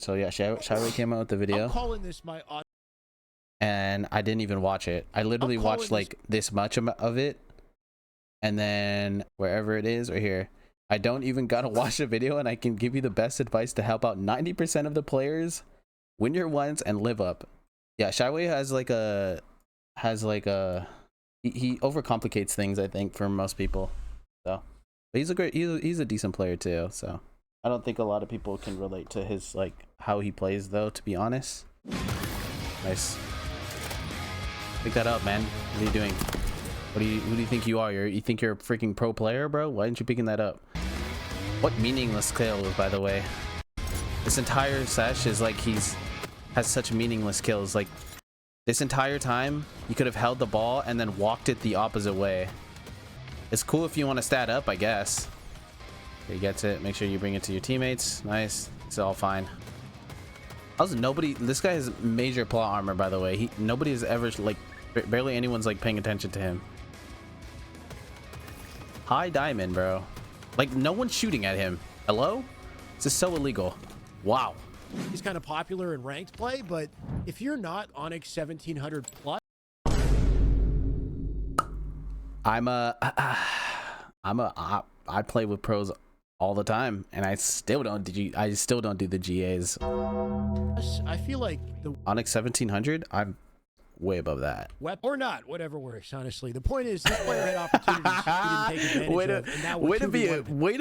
So yeah, Shyway came out with the video. I'm calling this my and I didn't even watch it. I literally watched like this much of it, and then wherever it is, or here, I don't even gotta watch the video, and I can give you the best advice to help out 90% of the players, win your ones, and live up. Yeah, Shyway he overcomplicates things, I think, for most people. So, but he's a decent player too. So I don't think a lot of people can relate to his like how he plays though, to be honest. Nice. Pick that up, man. What are you doing? Who do you think you are? You think you're a freaking pro player, bro? Why aren't you picking that up? What meaningless kills, by the way. This entire sesh is like has such meaningless kills. Like this entire time, you could have held the ball and then walked it the opposite way. It's cool if you want to stat up, I guess. He gets it. Make sure you bring it to your teammates. Nice. It's all fine. Also, this guy has major plot armor, by the way. Nobody has ever, like, barely anyone's like paying attention to him. High diamond, bro. Like, no one's shooting at him. Hello? This is so illegal. Wow. He's kind of popular in ranked play, but if you're not Onyx 1700 plus, I play with pros all the time, and I still don't do the GAs. I feel like the Onyx 1700, I'm way above that. Or not, whatever works, honestly. The point is, this player had opportunities he didn't take advantage of, and now way to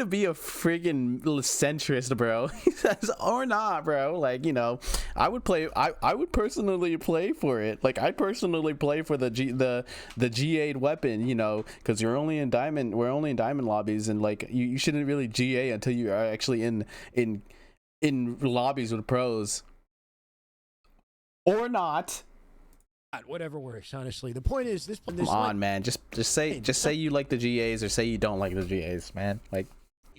be a friggin' centrist, bro. He says, or not, bro. Like, you know, I would personally play for it. Like, I personally play for the GA'd weapon, you know, because we're only in diamond lobbies, and like you shouldn't really GA until you are actually in lobbies with pros. Or not. Whatever works, honestly. The point is, this Come on, man. Just say you like the GAs, or say you don't like the GAs, man. Like,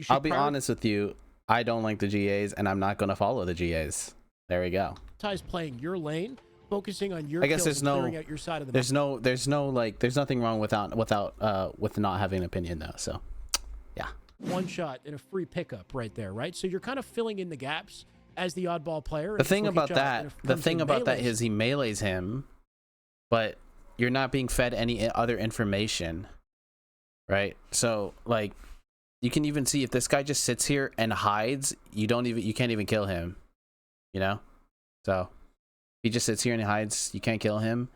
I'll be honest with you. I don't like the GAs, and I'm not gonna follow the GAs. There we go. Ties playing your lane, focusing on your. I guess there's no. Out your side of the there's nothing wrong with not having an opinion though. So, yeah. One shot and a free pickup right there, right? So you're kind of filling in the gaps as the oddball player. The thing about that is he melees him, but you're not being fed any other information, right? So like, you can even see if this guy just sits here and hides, you can't even kill him, you know? So he just sits here and hides, you can't kill him,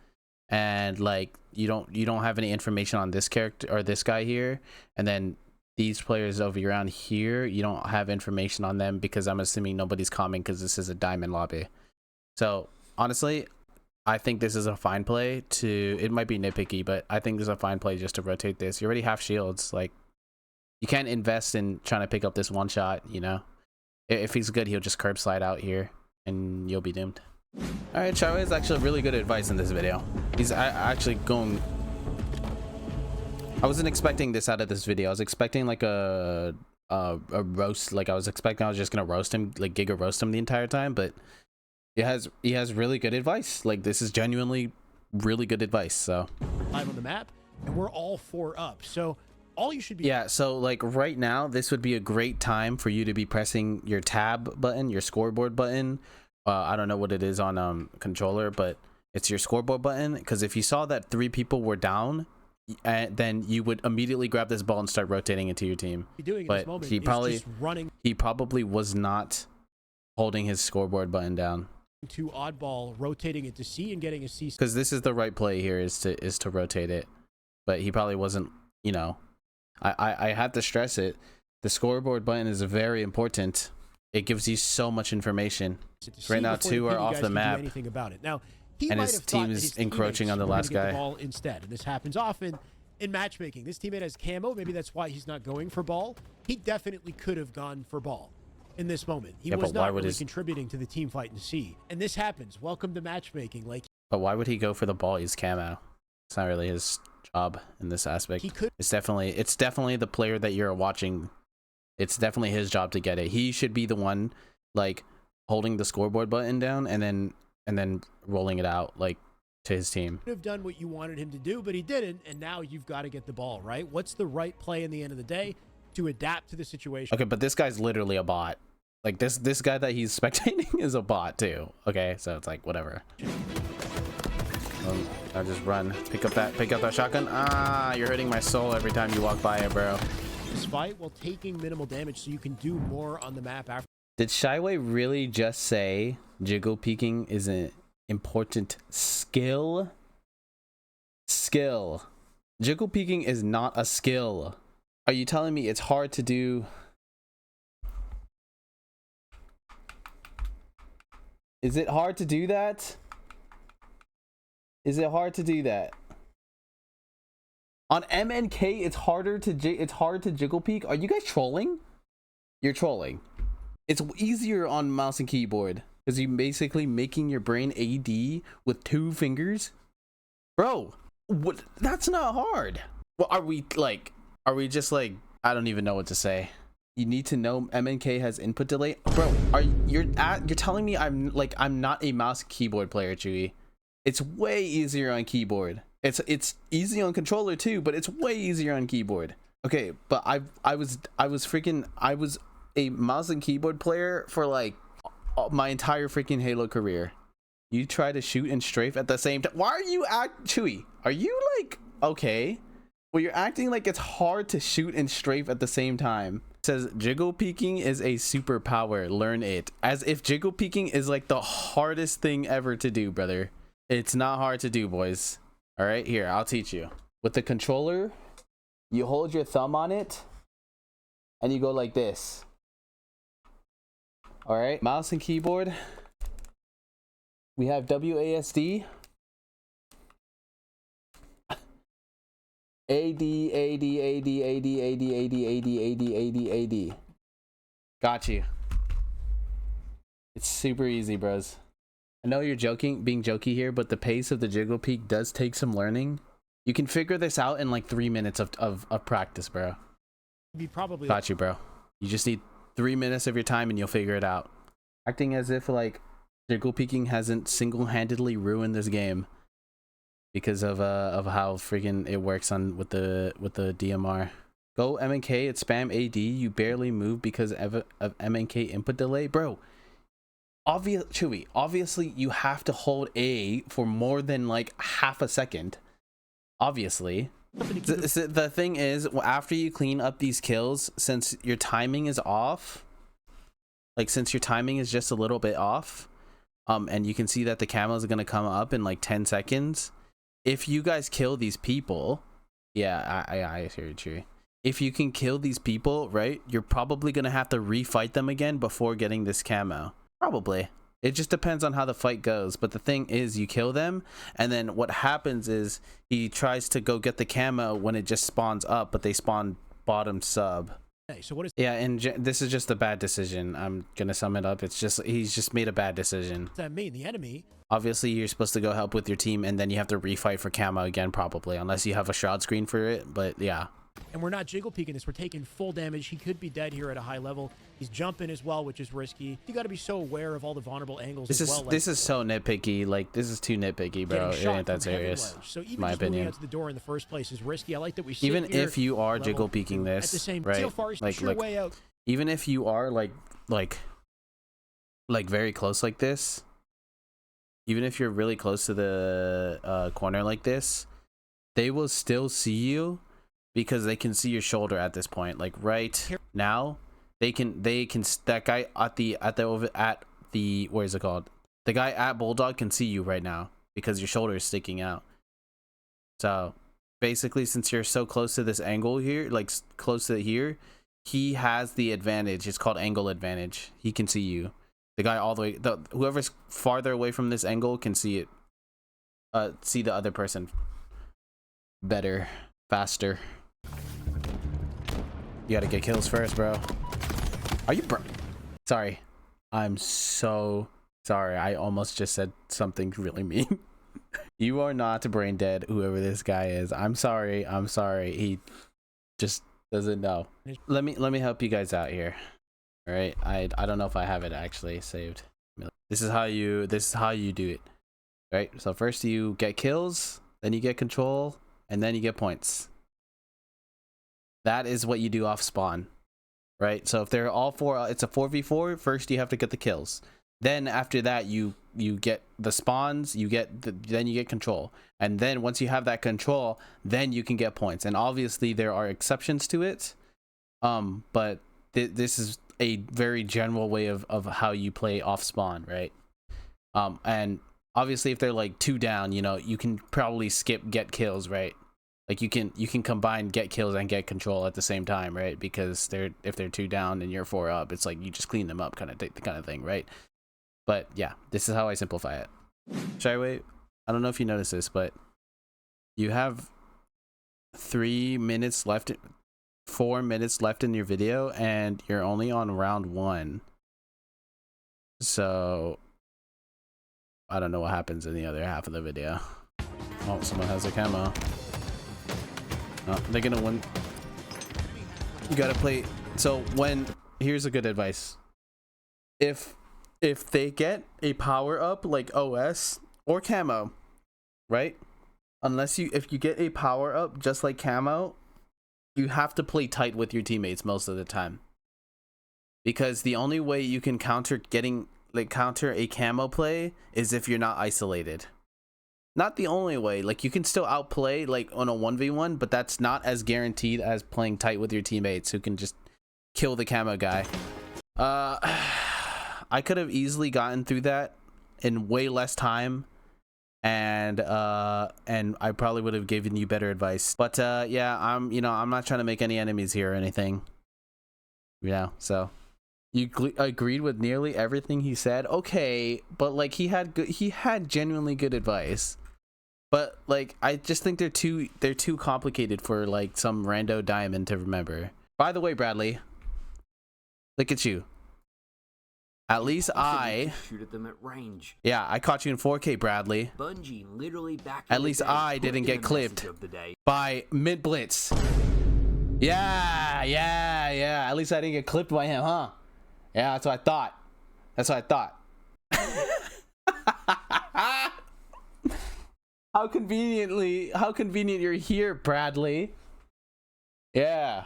and like you don't have any information on this character or this guy here, and then these players over around here, you don't have information on them because I'm assuming nobody's coming because this is a diamond lobby. So honestly, I think this is a fine play it might be nitpicky, but I think this is a fine play just to rotate this. You already have shields. Like, you can't invest in trying to pick up this one shot, you know? If he's good, he'll just curb slide out here and you'll be doomed. All right, Shyway is actually really good advice in this video. He's actually going... I wasn't expecting this out of this video. I was expecting like a roast. Like, I was just gonna roast him, like giga roast him the entire time, but he has really good advice. Like, this is genuinely really good advice. So live on the map, and we're all 4 up. So all you should be, yeah, so like right now this would be a great time for you to be pressing your tab button, your scoreboard button. I don't know what it is on controller, but it's your scoreboard button, because if you saw that 3 people were down, and then you would immediately grab this ball and start rotating it to your team. But he probably was not holding his scoreboard button down. To oddball, rotating it to C and getting a C. Because this is the right play here, is to rotate it. But he probably wasn't, you know. I have to stress it. The scoreboard button is very important. It gives you so much information. Right now, 2 are off the map. Anything about it. Now, and his team is encroaching on the last guy. The ball instead, and this happens often in matchmaking. This teammate has camo. Maybe that's why he's not going for ball. He definitely could have gone for ball in this moment. He was not really contributing to the team fight in C. And this happens. Welcome to matchmaking. Like, but why would he go for the ball? He's camo. It's not really his job in this aspect. He could. It's definitely the player that you're watching. It's definitely his job to get it. He should be the one like holding the scoreboard button down and then rolling it out like to his team. Could have done what you wanted him to do, but he didn't, and now you've got to get the ball, right? What's the right play in the end of the day to adapt to the situation? Okay, but this guy's literally a bot. Like this guy that he's spectating is a bot too. Okay, so it's like whatever. I'll just run. Pick up that shotgun. Ah, you're hurting my soul every time you walk by it, bro. This fight while taking minimal damage so you can do more on the map after. Did Shyway really just say jiggle peeking is an important skill? Skill. Jiggle peeking is not a skill. Are you telling me it's hard to do? Is it hard to do that? Is it hard to do that? On MnK, it's hard to jiggle peek. Are you guys trolling? You're trolling. It's easier on mouse and keyboard because you're basically making your brain AD with 2 fingers. Bro, what? That's not hard. Well, are we just like, I don't even know what to say. You need to know MnK has input delay. Bro, you're telling me I'm not a mouse keyboard player, Chewy. It's way easier on keyboard. It's easy on controller too, but it's way easier on keyboard. Okay, but I was a mouse and keyboard player for like my entire freaking Halo career. You try to shoot and strafe at the same time. Why are you Chewy? Are you like okay? Well, you're acting like it's hard to shoot and strafe at the same time. It says jiggle peeking is a superpower. Learn it. As if jiggle peeking is like the hardest thing ever to do, brother. It's not hard to do, boys. All right, here, I'll teach you. With the controller, you hold your thumb on it and you go like this. All right, mouse and keyboard. We have WASD. AD, AD, AD, AD, AD, AD, AD, AD, AD, AD. Got you. It's super easy, bros. I know you're being jokey here, but the pace of the jiggle peek does take some learning. You can figure this out in like 3 minutes of practice, bro. Got you, bro. You just need 3 minutes of your time and you'll figure it out. Acting as if like jiggle peeking hasn't single-handedly ruined this game because of how freaking it works with the DMR. Go MnK, it's spam AD. You barely move because of MnK input delay, bro. Chewy, obviously you have to hold A for more than like half a second. Obviously. The thing is, after you clean up these kills, since your timing is off, like since your timing is just a little bit off, and you can see that the camos are gonna come up in like 10 seconds. If you guys kill these people, yeah, I hear you, Chewy. If you can kill these people, right, you're probably gonna have to refight them again before getting this camo. Probably. It just depends on how the fight goes. But the thing is, you kill them, and then what happens is he tries to go get the camo when it just spawns up, but they spawn bottom sub. Hey, so what is? Yeah, and this is just a bad decision. I'm gonna sum it up. It's just he's just made a bad decision. What does that mean? The enemy. Obviously, you're supposed to go help with your team, and then you have to refight for camo again, probably, unless you have a shroud screen for it. But yeah. And we're not jiggle peeking this. We're taking full damage. He could be dead here at a high level. He's jumping as well, which is risky. You got to be so aware of all the vulnerable angles as well. This is so nitpicky. Like, this is too nitpicky, bro. It ain't that serious. So even my just opinion. moving out to the door in the first place is risky. I like that we sit even here if you are jiggle peeking this, at the same, right? so far, way out. Even if you are like very close like this, even if you're really close to the corner like this, they will still see you. Because they can see your shoulder at this point, like right now, they can that guy at the where is it called? The guy at Bulldog can see you right now because your shoulder is sticking out. So basically, since you're so close to this angle here, like close to here, he has the advantage. It's called angle advantage. He can see you. The guy all the way, whoever's farther away from this angle can see it. See the other person better, faster. You gotta get kills first, bro. Are you sorry. I'm so sorry. I almost just said something really mean. You are not brain dead, whoever this guy is. I'm sorry. I'm sorry. He just doesn't know. Let me help you guys out here. All right. I don't know if I have it actually saved. This is how you do it. Right? So first you get kills, then you get control, and then you get points. That is what you do off spawn. right? So if they're all four, it's a 4v4. First you have to get the kills. Then after that you get the spawns, then you get control. And then once you have that control, then you can get points. And obviously there are exceptions to it. But this is a very general way of how you play off spawn, right? And obviously if they're like 2 down, you know, you can probably skip get kills, right? Like you can combine get kills and get control at the same time, right? Because if they're 2 down and you're 4 up, it's like you just clean them up kind of thing, right? But yeah, this is how I simplify it. Shyway, I don't know if you noticed this, but you have 4 minutes left in your video, and you're only on round 1. So I don't know what happens in the other half of the video. Oh, someone has a camo. Oh, they're gonna win. You gotta play. So here's a good advice. If they get a power up like OS or camo, right? If you get a power up just like camo, you have to play tight with your teammates most of the time. Because the only way you can counter a camo play is if you're not isolated. Not the only way. Like you can still outplay like on a 1v1, but that's not as guaranteed as playing tight with your teammates who can just kill the camo guy. I could have easily gotten through that in way less time, and I probably would have given you better advice. But yeah, I'm not trying to make any enemies here or anything. Yeah, so you agreed with nearly everything he said. Okay, but like he had genuinely good advice. But like I just think they're too complicated for like some rando diamond to remember. By the way, Bradley, look at you. At least I shoot at them at range. Yeah, I caught you in 4K, Bradley. Bungie literally back at least I didn't get clipped by Mid Blitz. Yeah. At least I didn't get clipped by him, huh? Yeah, that's what I thought. How convenient you're here, Bradley. Yeah.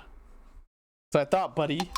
So I thought, buddy.